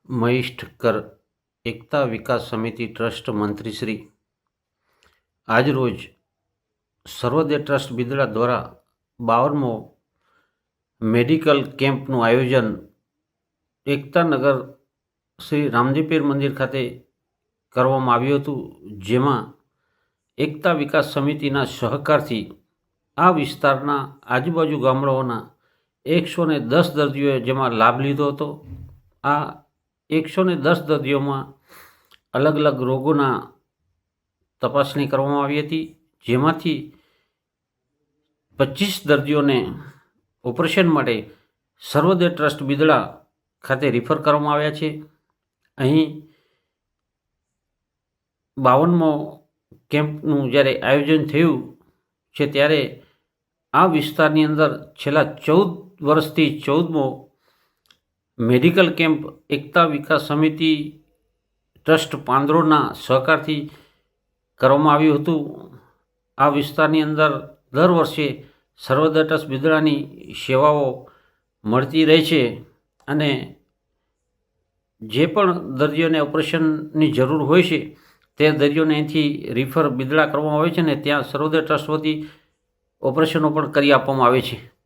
મહેશ ઠક્કર, એકતા વિકાસ સમિતિ ટ્રસ્ટ મંત્રીશ્રી, આજરોજ સર્વોદય ટ્રસ્ટ બિદડા દ્વારા 52મો મેડિકલ કેમ્પનું આયોજન એકતાનગર શ્રી રામજીપીર મંદિર ખાતે કરવામાં આવ્યું હતું, જેમાં એકતા વિકાસ સમિતિના સહકારથી આ વિસ્તારના આજુબાજુ ગામડાઓના 110 દર્દીઓએ જેમાં લાભ લીધો હતો. આ 110 દર્દીઓમાં અલગ અલગ રોગોના તપાસણી કરવામાં આવી હતી, જેમાંથી 25 દર્દીઓને ઓપરેશન માટે સર્વોદય ટ્રસ્ટ બિદડા ખાતે રિફર કરવામાં આવ્યા છે. અહીં 52મો કેમ્પનું જ્યારે આયોજન થયું છે ત્યારે આ વિસ્તારની અંદર છેલ્લા 14 વર્ષથી 14મો મેડિકલ કેમ્પ એકતા વિકાસ સમિતિ ટ્રસ્ટ પાંદરોના સહકારથી કરવામાં આવ્યું હતું. આ વિસ્તારની અંદર દર વર્ષે સર્વોદય ટ્રસ્ટ બિદડાની સેવાઓ મળતી રહે છે અને જે પણ દર્દીઓને ઓપરેશનની જરૂર હોય છે તે દર્દીઓને અહીંથી રિફર બિદડા કરવામાં આવે છે ને ત્યાં સર્વોદય ટ્રસ્ટ વતી ઓપરેશનો પણ કરી આપવામાં આવે છે.